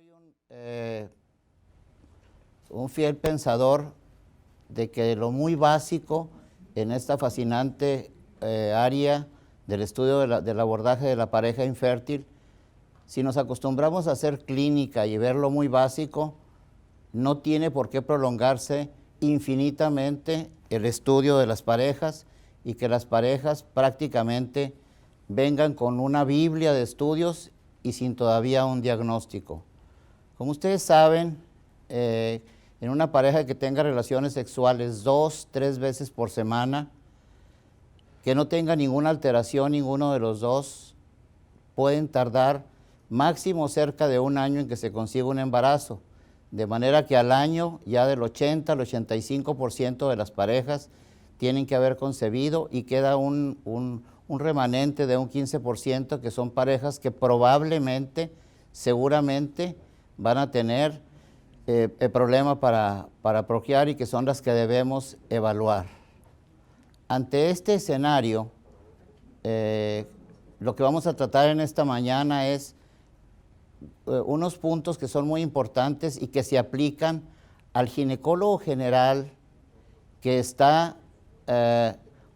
soy un fiel pensador de que lo muy básico en esta fascinante área del estudio del abordaje de la pareja infértil, si nos acostumbramos a hacer clínica y ver lo muy básico, no tiene por qué prolongarse infinitamente el estudio de las parejas y que las parejas prácticamente vengan con una biblia de estudios y sin todavía un diagnóstico. Como ustedes saben, en una pareja que tenga relaciones sexuales 2, 3 veces por semana, que no tenga ninguna alteración ninguno de los dos, pueden tardar máximo cerca de un año en que se consiga un embarazo, de manera que al año ya del 80 al 85% de las parejas tienen que haber concebido y queda un remanente de un 15% que son parejas que probablemente, seguramente van a tener el problema para procrear y que son las que debemos evaluar. Ante este escenario, lo que vamos a tratar en esta mañana es unos puntos que son muy importantes y que se aplican al ginecólogo general que está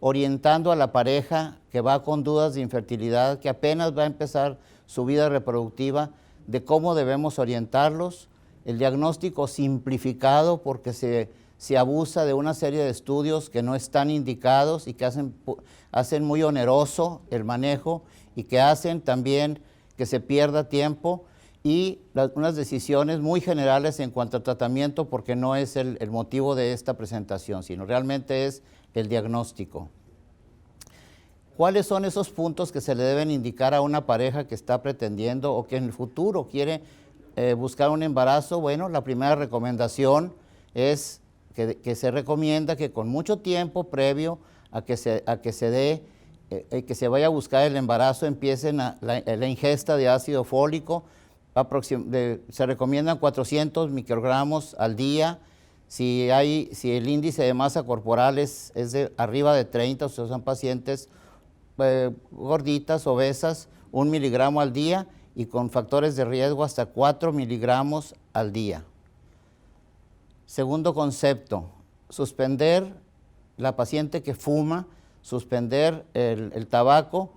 orientando a la pareja que va con dudas de infertilidad, que apenas va a empezar su vida reproductiva, de cómo debemos orientarlos, el diagnóstico simplificado porque se abusa de una serie de estudios que no están indicados y que hacen muy oneroso el manejo y que hacen también que se pierda tiempo y unas decisiones muy generales en cuanto al tratamiento porque no es el motivo de esta presentación, sino realmente es el diagnóstico. ¿Cuáles son esos puntos que se le deben indicar a una pareja que está pretendiendo o que en el futuro quiere buscar un embarazo? Bueno, la primera recomendación es que se recomienda que con mucho tiempo previo a que se vaya a buscar el embarazo empiecen la ingesta de ácido fólico. Se recomiendan 400 microgramos al día. Si el índice de masa corporal es de arriba de 30, o sea, son pacientes gorditas, obesas, 1 miligramo al día y con factores de riesgo hasta 4 miligramos al día. Segundo concepto, suspender la paciente que fuma, suspender el tabaco.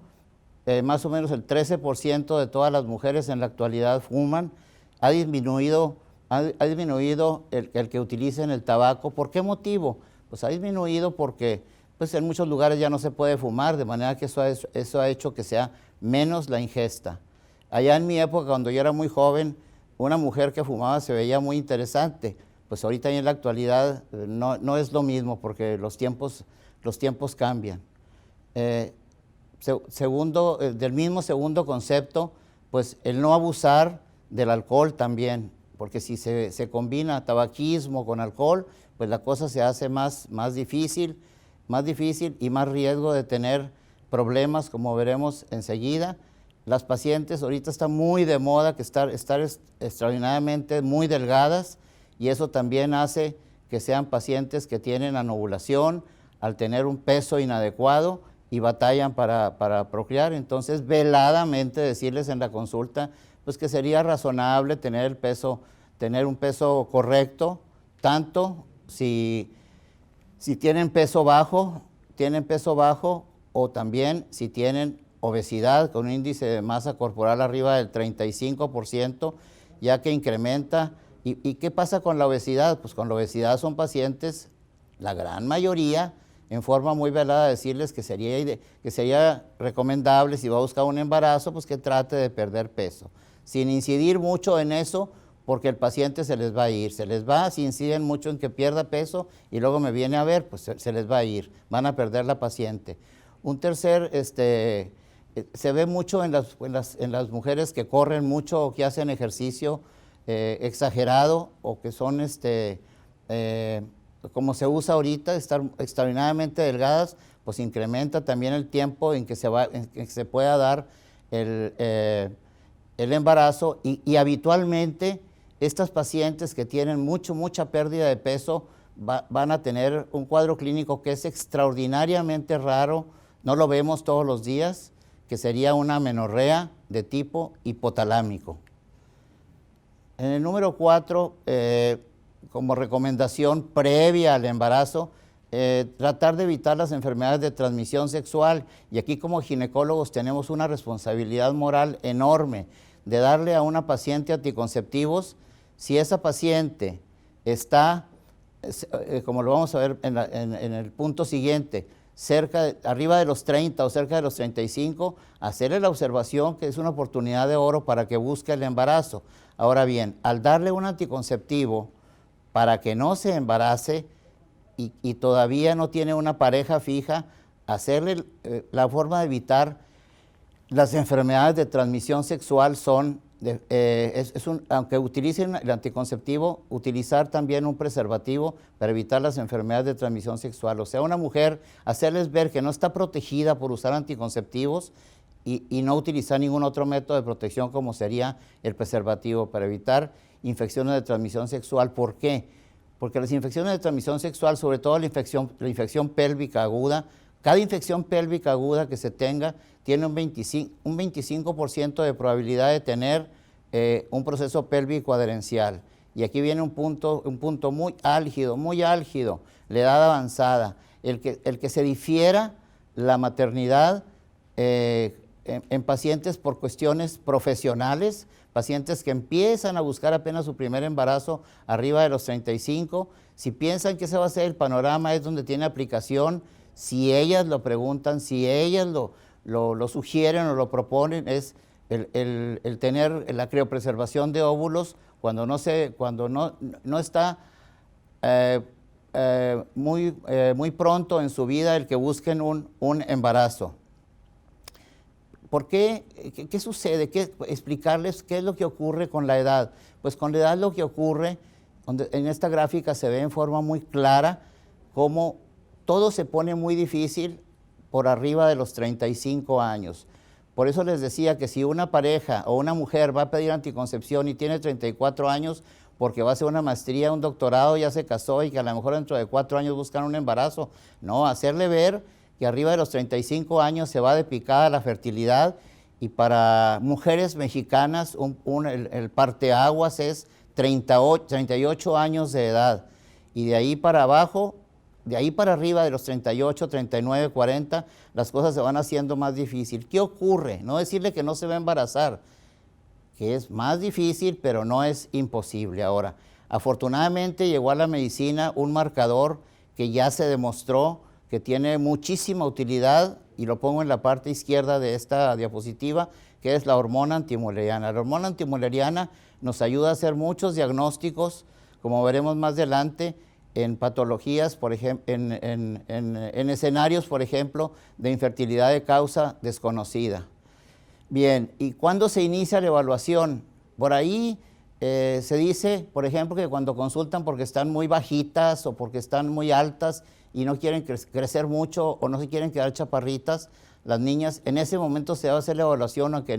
Más o menos el 13% de todas las mujeres en la actualidad fuman. Ha disminuido el que utilicen el tabaco. ¿Por qué motivo? Pues ha disminuido porque pues en muchos lugares ya no se puede fumar, de manera que eso ha hecho que sea menos la ingesta. Allá en mi época, cuando yo era muy joven, una mujer que fumaba se veía muy interesante. Pues ahorita y en la actualidad no es lo mismo porque los tiempos cambian. Del mismo segundo concepto, pues el no abusar del alcohol también, porque si se combina tabaquismo con alcohol, pues la cosa se hace más difícil y más riesgo de tener problemas, como veremos enseguida. Las pacientes ahorita están muy de moda que estar extraordinariamente muy delgadas y eso también hace que sean pacientes que tienen anovulación al tener un peso inadecuado y batallan para procrear. Entonces, veladamente decirles en la consulta, pues que sería razonable tener un peso correcto, tanto si tienen peso bajo o también si tienen obesidad con un índice de masa corporal arriba del 35%, ya que incrementa. ¿Y qué pasa con la obesidad? Pues con la obesidad son pacientes, la gran mayoría, en forma muy velada decirles que sería recomendable si va a buscar un embarazo, pues que trate de perder peso, sin incidir mucho en eso, porque el paciente se les va a ir, si inciden mucho en que pierda peso y luego me viene a ver, pues se les va a ir, van a perder la paciente. Un tercer, se ve mucho en las mujeres que corren mucho o que hacen ejercicio exagerado o que son como se usa ahorita, estar extraordinariamente delgadas, pues incrementa también el tiempo en que se pueda dar el embarazo y habitualmente estas pacientes que tienen mucha pérdida de peso van a tener un cuadro clínico que es extraordinariamente raro, no lo vemos todos los días, que sería una amenorrea de tipo hipotalámico. En el número 4, como recomendación previa al embarazo, tratar de evitar las enfermedades de transmisión sexual. Y aquí como ginecólogos tenemos una responsabilidad moral enorme de darle a una paciente anticonceptivos si esa paciente está, como lo vamos a ver en el punto siguiente, arriba de los 30 o cerca de los 35, hacerle la observación que es una oportunidad de oro para que busque el embarazo. Ahora bien, al darle un anticonceptivo para que no se embarace y todavía no tiene una pareja fija, hacerle la forma de evitar las enfermedades de transmisión sexual aunque utilicen el anticonceptivo, utilizar también un preservativo para evitar las enfermedades de transmisión sexual. O sea, una mujer, hacerles ver que no está protegida por usar anticonceptivos y no utilizar ningún otro método de protección como sería el preservativo para evitar infecciones de transmisión sexual. ¿Por qué? Porque las infecciones de transmisión sexual, sobre todo la infección pélvica aguda, cada infección pélvica aguda que se tenga tiene un 25% de probabilidad de tener un proceso pélvico adherencial. Y aquí viene un punto muy álgido, la edad avanzada, el que se difiera la maternidad en pacientes por cuestiones profesionales, pacientes que empiezan a buscar apenas su primer embarazo arriba de los 35, si piensan que ese va a ser el panorama, es donde tiene aplicación. Si ellas lo preguntan, si ellas lo sugieren o lo proponen, es el tener la criopreservación de óvulos cuando no está muy pronto en su vida el que busquen un embarazo. ¿Por qué? ¿Qué sucede? Explicarles qué es lo que ocurre con la edad. Pues con la edad lo que ocurre, en esta gráfica se ve en forma muy clara cómo todo se pone muy difícil por arriba de los 35 años. Por eso les decía que si una pareja o una mujer va a pedir anticoncepción y tiene 34 años porque va a hacer una maestría, un doctorado, ya se casó y que a lo mejor dentro de 4 años buscan un embarazo, no, hacerle ver que arriba de los 35 años se va de picada la fertilidad, y para mujeres mexicanas el parteaguas es 38 años de edad, y de ahí para abajo, de ahí para arriba de los 38, 39, 40, las cosas se van haciendo más difícil. ¿Qué ocurre? No decirle que no se va a embarazar, que es más difícil, pero no es imposible. Ahora, afortunadamente llegó a la medicina un marcador que ya se demostró que tiene muchísima utilidad, y lo pongo en la parte izquierda de esta diapositiva, que es la hormona antimuleriana. La hormona antimuleriana nos ayuda a hacer muchos diagnósticos, como veremos más adelante, en patologías, por ejemplo, en escenarios, por ejemplo, de infertilidad de causa desconocida. Bien, ¿y cuándo se inicia la evaluación? Por ahí se dice, por ejemplo, que cuando consultan porque están muy bajitas o porque están muy altas y no quieren crecer mucho o no se quieren quedar chaparritas, las niñas, en ese momento se va a hacer la evaluación, aunque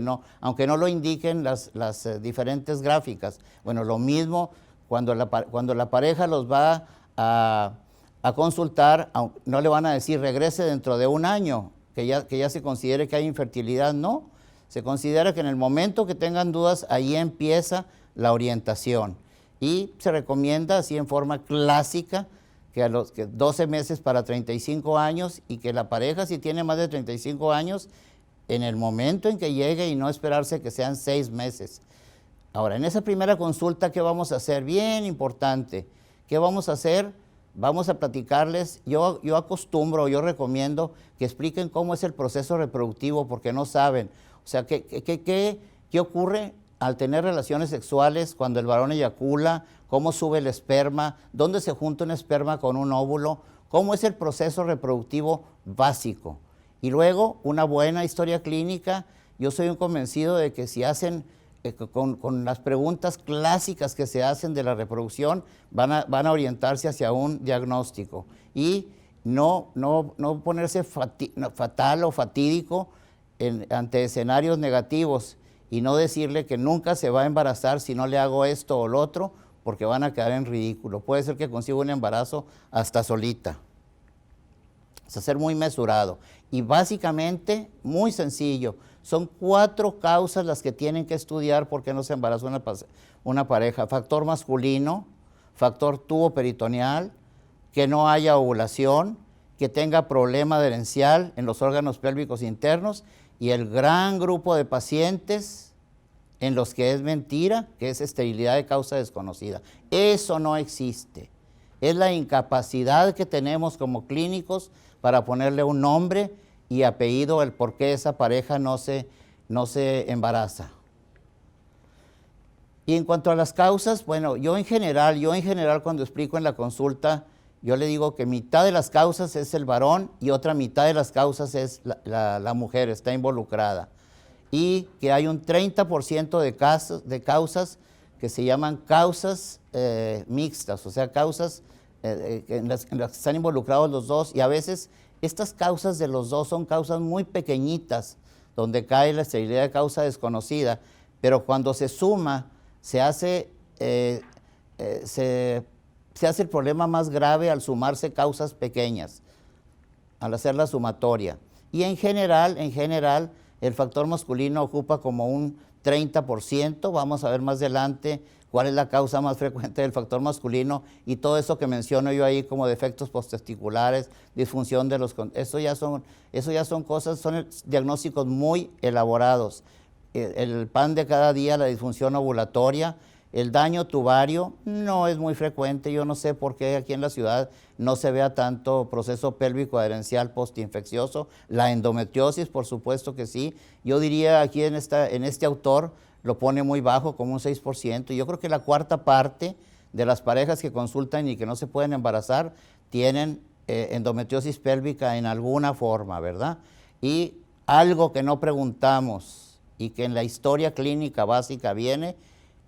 no lo indiquen las diferentes gráficas. Bueno, lo mismo cuando la pareja los va a consultar, no le van a decir regrese dentro de un año, que ya se considere que hay infertilidad, no. Se considera que en el momento que tengan dudas, ahí empieza la orientación. Y se recomienda así en forma clásica que 12 meses para 35 años, y que la pareja, si tiene más de 35 años, en el momento en que llegue, y no esperarse que sean 6 meses. Ahora, en esa primera consulta, ¿qué vamos a hacer? Bien importante. ¿Qué vamos a hacer? Vamos a platicarles, yo recomiendo que expliquen cómo es el proceso reproductivo, porque no saben. O sea, ¿qué ocurre al tener relaciones sexuales cuando el varón eyacula? ¿Cómo sube el esperma? ¿Dónde se junta un esperma con un óvulo? ¿Cómo es el proceso reproductivo básico? Y luego, una buena historia clínica. Yo soy un convencido de que si hacen con las preguntas clásicas que se hacen de la reproducción, van a orientarse hacia un diagnóstico. Y no ponerse fatal o fatídico ante escenarios negativos, y no decirle que nunca se va a embarazar si no le hago esto o lo otro, porque van a quedar en ridículo. Puede ser que consiga un embarazo hasta solita. Es ser muy mesurado. Y básicamente, muy sencillo, Son 4 causas las que tienen que estudiar por qué no se embaraza una pareja. Factor masculino, factor tubo peritoneal, que no haya ovulación, que tenga problema adherencial en los órganos pélvicos internos y el gran grupo de pacientes en los que es mentira, que es esterilidad de causa desconocida. Eso no existe. Es la incapacidad que tenemos como clínicos para ponerle un nombre y apellido el por qué esa pareja no se embaraza. Y en cuanto a las causas, bueno, yo en general cuando explico en la consulta, yo le digo que mitad de las causas es el varón y otra mitad de las causas es la mujer, está involucrada. Y que hay un 30% de causas que se llaman causas mixtas, o sea, causas en las que están involucrados los dos, y a veces estas causas de los dos son causas muy pequeñitas, donde cae la esterilidad de causa desconocida, pero cuando se suma, se hace el problema más grave al sumarse causas pequeñas, al hacer la sumatoria. Y en general, el factor masculino ocupa como un 30%, vamos a ver más adelante cuál es la causa más frecuente del factor masculino y todo eso que menciono yo ahí como defectos posttesticulares, disfunción de los... Eso ya son cosas, son diagnósticos muy elaborados. El pan de cada día, la disfunción ovulatoria, el daño tubario no es muy frecuente, yo no sé por qué aquí en la ciudad no se vea tanto proceso pélvico adherencial postinfeccioso. La endometriosis, por supuesto que sí. Yo diría aquí en este autor lo pone muy bajo, como un 6%. Y yo creo que la cuarta parte de las parejas que consultan y que no se pueden embarazar tienen endometriosis pélvica en alguna forma, ¿verdad? Y algo que no preguntamos y que en la historia clínica básica viene,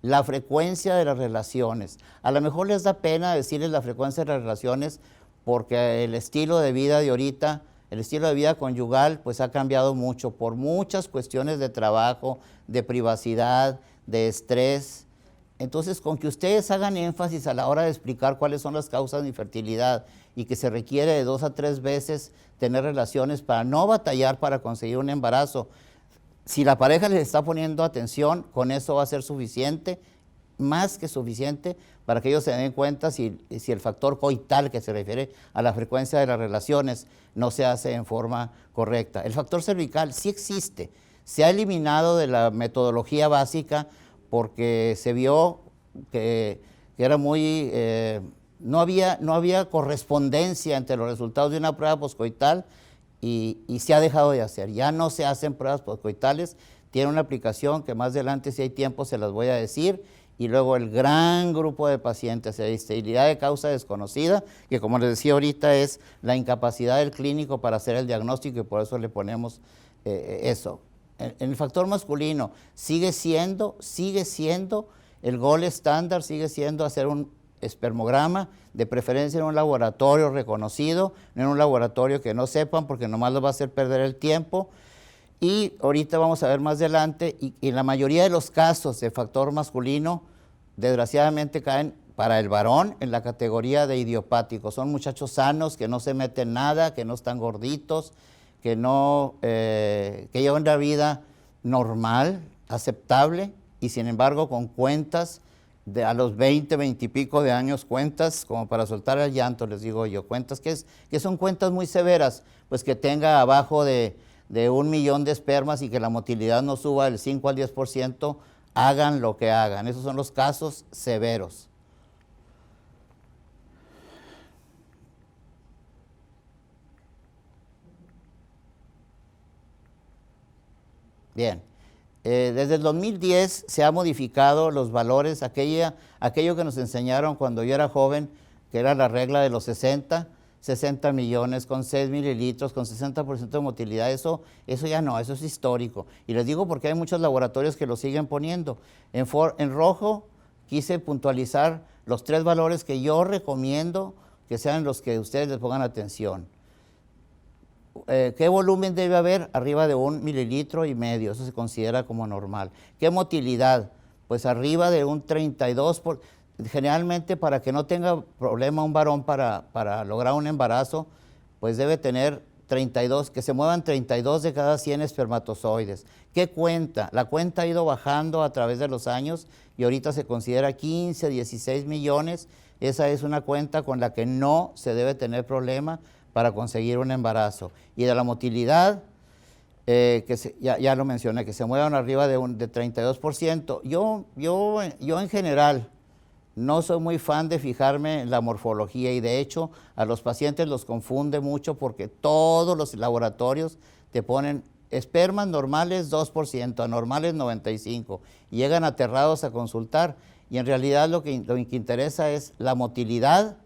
la frecuencia de las relaciones. A lo mejor les da pena decirles la frecuencia de las relaciones porque el estilo de vida de ahorita, el estilo de vida conyugal, pues ha cambiado mucho por muchas cuestiones de trabajo, de privacidad, de estrés. Entonces, con que ustedes hagan énfasis a la hora de explicar cuáles son las causas de infertilidad y que se requiere de 2 a 3 veces tener relaciones para no batallar para conseguir un embarazo. Si la pareja les está poniendo atención, con eso va a ser suficiente, más que suficiente, para que ellos se den cuenta si el factor coital, que se refiere a la frecuencia de las relaciones, no se hace en forma correcta. El factor cervical sí existe, se ha eliminado de la metodología básica porque se vio que era muy... no había correspondencia entre los resultados de una prueba poscoital y se ha dejado de hacer. Ya no se hacen pruebas poscoitales, tiene una aplicación que más adelante, si hay tiempo, se las voy a decir, y luego el gran grupo de pacientes de esterilidad de causa desconocida, que como les decía ahorita es la incapacidad del clínico para hacer el diagnóstico y por eso le ponemos eso. En el factor masculino sigue siendo el gold estándar, sigue siendo hacer un espermograma, de preferencia en un laboratorio reconocido, no en un laboratorio que no sepan porque nomás los va a hacer perder el tiempo. Y ahorita vamos a ver más adelante, y en la mayoría de los casos de factor masculino, desgraciadamente caen para el varón en la categoría de idiopáticos. Son muchachos sanos que no se meten nada, que no están gorditos, que llevan una vida normal, aceptable, y sin embargo con cuentas a los 20 y pico de años, cuentas como para soltar el llanto, les digo yo, cuentas que son cuentas muy severas, pues que tenga abajo de 1 millón de espermas y que la motilidad no suba del 5 al 10%, hagan lo que hagan. Esos son los casos severos. Bien. Desde el 2010 se han modificado los valores, aquello que nos enseñaron cuando yo era joven, que era la regla de los 60 millones con 6 mililitros, con 60% de motilidad, eso ya no, eso es histórico. Y les digo porque hay muchos laboratorios que lo siguen poniendo. En rojo quise puntualizar los 3 valores que yo recomiendo que sean los que ustedes les pongan atención. ¿Qué volumen debe haber? Arriba de 1,5 mililitros, eso se considera como normal. ¿Qué motilidad? Pues arriba de un 32%. Generalmente para que no tenga problema un varón para lograr un embarazo, pues debe tener 32, que se muevan 32 de cada 100 espermatozoides. ¿Qué cuenta? La cuenta ha ido bajando a través de los años y ahorita se considera 15, 16 millones. Esa es una cuenta con la que no se debe tener problema para conseguir un embarazo. Y de la motilidad, ya lo mencioné, que se muevan arriba de 32%. Yo en general no soy muy fan de fijarme en la morfología y de hecho a los pacientes los confunde mucho porque todos los laboratorios te ponen espermas normales 2%, anormales 95%, y llegan aterrados a consultar y en realidad lo que interesa es la motilidad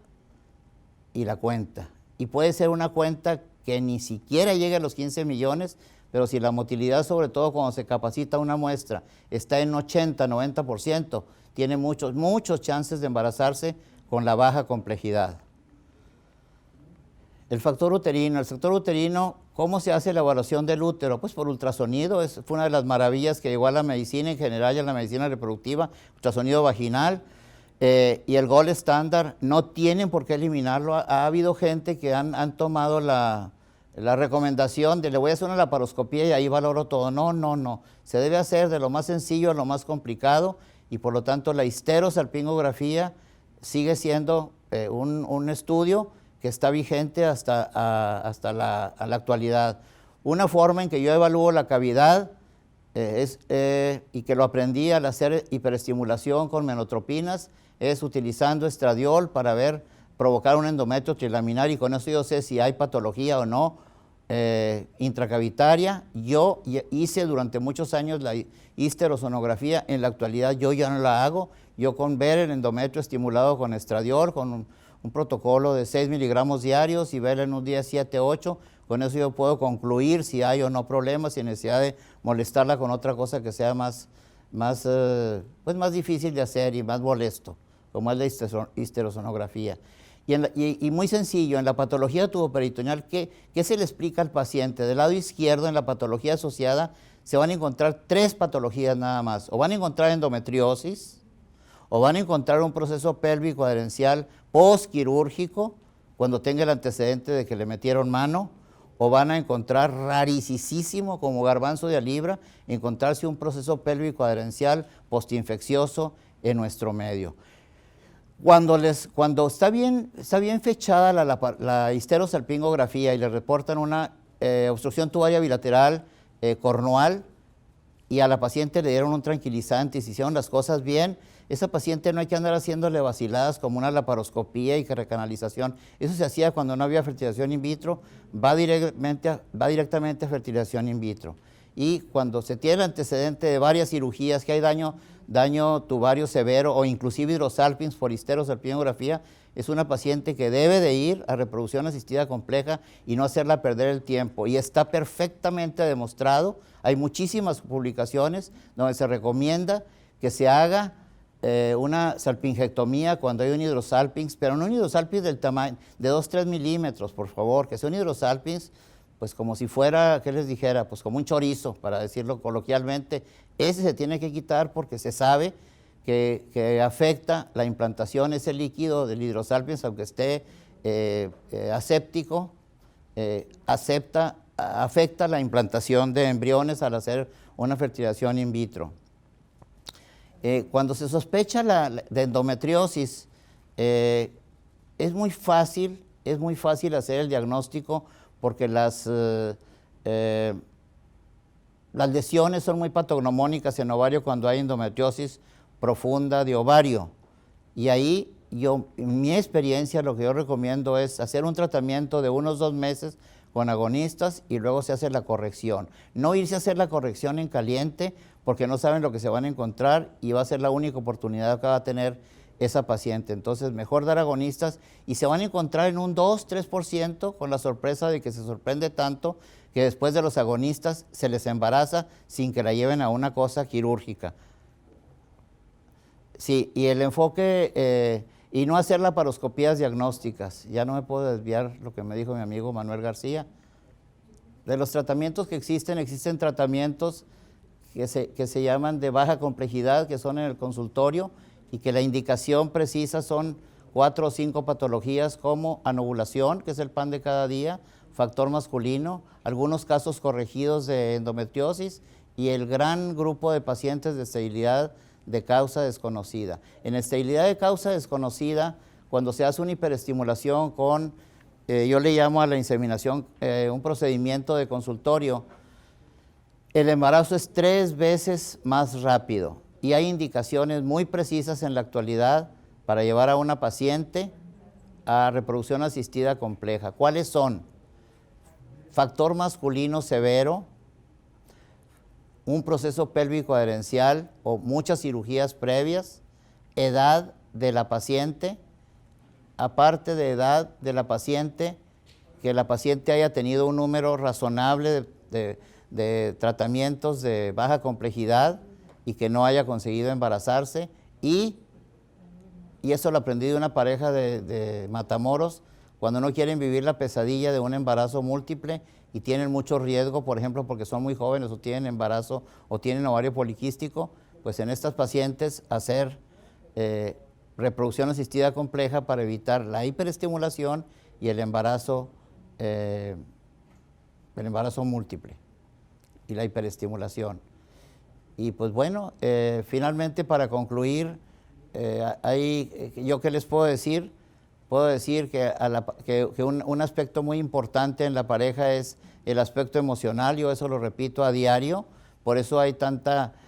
y la cuenta. Y puede ser una cuenta que ni siquiera llegue a los 15 millones, pero si la motilidad, sobre todo cuando se capacita una muestra, está en 80, 90%, tiene muchos chances de embarazarse con la baja complejidad. El factor uterino, ¿cómo se hace la evaluación del útero? Pues por ultrasonido, fue una de las maravillas que llegó a la medicina en general y a la medicina reproductiva, ultrasonido vaginal. Y el gold estándar, no tienen por qué eliminarlo. Ha habido gente que han tomado la recomendación de le voy a hacer una laparoscopía y ahí valoro todo. No. Se debe hacer de lo más sencillo a lo más complicado y por lo tanto la histerosalpingografía sigue siendo un estudio que está vigente hasta la actualidad. Una forma en que yo evalúo la cavidad y que lo aprendí al hacer hiperestimulación con menotropinas es utilizando estradiol para provocar un endometrio trilaminar y con eso yo sé si hay patología o no intracavitaria. Yo hice durante muchos años la histerosonografía, en la actualidad yo ya no la hago. Yo con ver el endometrio estimulado con estradiol, con un protocolo de 6 miligramos diarios y verlo en un día 7, 8, con eso yo puedo concluir si hay o no problemas sin necesidad de molestarla con otra cosa que sea más difícil de hacer y más molesto, como es la histerosonografía. Y muy sencillo, en la patología tuboperitoneal, ¿qué se le explica al paciente? Del lado izquierdo, en la patología asociada, se van a encontrar 3 patologías nada más. O van a encontrar endometriosis, o van a encontrar un proceso pélvico adherencial postquirúrgico, cuando tenga el antecedente de que le metieron mano, o van a encontrar rarísimo, como garbanzo de a libra, encontrarse un proceso pélvico adherencial postinfeccioso en nuestro medio. Cuando está bien fechada la histerosalpingografía y le reportan una obstrucción tubaria bilateral cornual y a la paciente le dieron un tranquilizante y se hicieron las cosas bien, esa paciente no hay que andar haciéndole vaciladas como una laparoscopía y que recanalización. Eso se hacía cuando no había fertilización in vitro, va directamente a fertilización in vitro. Y cuando se tiene el antecedente de varias cirugías, que hay daño tubario severo o inclusive hidrosalpings por histerosalpingografía, es una paciente que debe de ir a reproducción asistida compleja y no hacerla perder el tiempo. Y está perfectamente demostrado, hay muchísimas publicaciones donde se recomienda que se haga una salpingectomía cuando hay un hidrosalpings, pero no un hidrosalpings del tamaño de 2-3 milímetros, por favor, que sea un hidrosalpings pues como si fuera, ¿qué les dijera? Pues como un chorizo, para decirlo coloquialmente. Ese se tiene que quitar porque se sabe que afecta la implantación, ese líquido del hidrosalpings, aunque esté aséptico, afecta la implantación de embriones al hacer una fertilización in vitro. Cuando se sospecha de endometriosis, es muy fácil hacer el diagnóstico porque las lesiones son muy patognomónicas en ovario cuando hay endometriosis profunda de ovario. Y ahí en mi experiencia, lo que yo recomiendo es hacer un tratamiento de unos 2 meses con agonistas y luego se hace la corrección. No irse a hacer la corrección en caliente porque no saben lo que se van a encontrar y va a ser la única oportunidad que va a tener esa paciente. Entonces, mejor dar agonistas y se van a encontrar en un 2-3% con la sorpresa de que se sorprende tanto que después de los agonistas se les embaraza sin que la lleven a una cosa quirúrgica. Sí, y el enfoque, y no hacer laparoscopías diagnósticas. Ya no me puedo desviar lo que me dijo mi amigo Manuel García. De los tratamientos que existen tratamientos que se llaman de baja complejidad, que son en el consultorio, y que la indicación precisa son 4 o 5 patologías como anovulación, que es el pan de cada día, factor masculino, algunos casos corregidos de endometriosis y el gran grupo de pacientes de esterilidad de causa desconocida. En esterilidad de causa desconocida, cuando se hace una hiperestimulación con, yo le llamo a la inseminación, un procedimiento de consultorio, el embarazo es 3 veces más rápido y hay indicaciones muy precisas en la actualidad para llevar a una paciente a reproducción asistida compleja. ¿Cuáles son? Factor masculino severo, un proceso pélvico adherencial o muchas cirugías previas, edad de la paciente, aparte de edad de la paciente, que la paciente haya tenido un número razonable de tratamientos de baja complejidad y que no haya conseguido embarazarse, y eso lo aprendí de una pareja de Matamoros, cuando no quieren vivir la pesadilla de un embarazo múltiple y tienen mucho riesgo, por ejemplo, porque son muy jóvenes o tienen embarazo o tienen ovario poliquístico, pues en estas pacientes hacer reproducción asistida compleja para evitar la hiperestimulación y el embarazo múltiple y la hiperestimulación. Y pues bueno, finalmente para concluir, ¿yo qué les puedo decir? Puedo decir que un aspecto muy importante en la pareja es el aspecto emocional. Yo eso lo repito a diario, por eso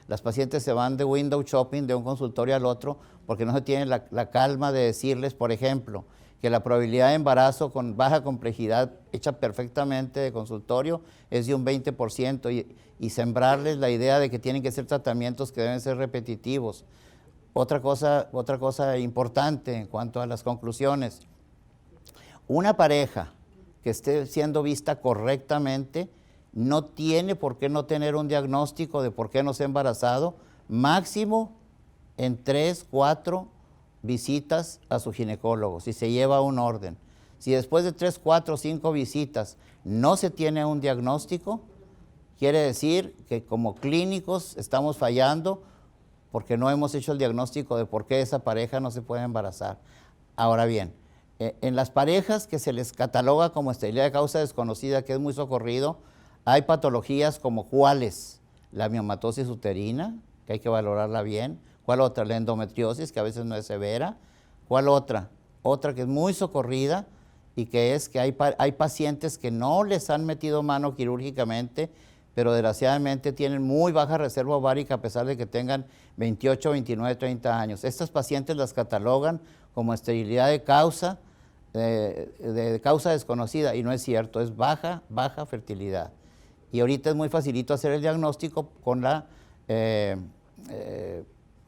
las pacientes se van de window shopping de un consultorio al otro, porque no se tienen la calma de decirles, por ejemplo, que la probabilidad de embarazo con baja complejidad hecha perfectamente de consultorio es de un 20% y sembrarles la idea de que tienen que ser tratamientos que deben ser repetitivos. Otra cosa importante en cuanto a las conclusiones, una pareja que esté siendo vista correctamente no tiene por qué no tener un diagnóstico de por qué no se ha embarazado, máximo en 3, 4 visitas a su ginecólogo, si se lleva un orden. Si después de 3, 4, 5 visitas no se tiene un diagnóstico, quiere decir que como clínicos estamos fallando porque no hemos hecho el diagnóstico de por qué esa pareja no se puede embarazar. Ahora bien, en las parejas que se les cataloga como esterilidad de causa desconocida, que es muy socorrido, hay patologías como cuáles: la miomatosis uterina, que hay que valorarla bien. ¿Cuál otra? La endometriosis, que a veces no es severa. ¿Cuál otra? Otra que es muy socorrida y que es que hay pacientes que no les han metido mano quirúrgicamente, pero desgraciadamente tienen muy baja reserva ovárica a pesar de que tengan 28, 29, 30 años. Estas pacientes las catalogan como esterilidad de causa desconocida, y no es cierto, es baja fertilidad. Y ahorita es muy facilito hacer el diagnóstico con la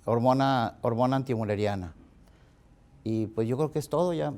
hormona antimuleriana. Y pues yo creo que es todo ya.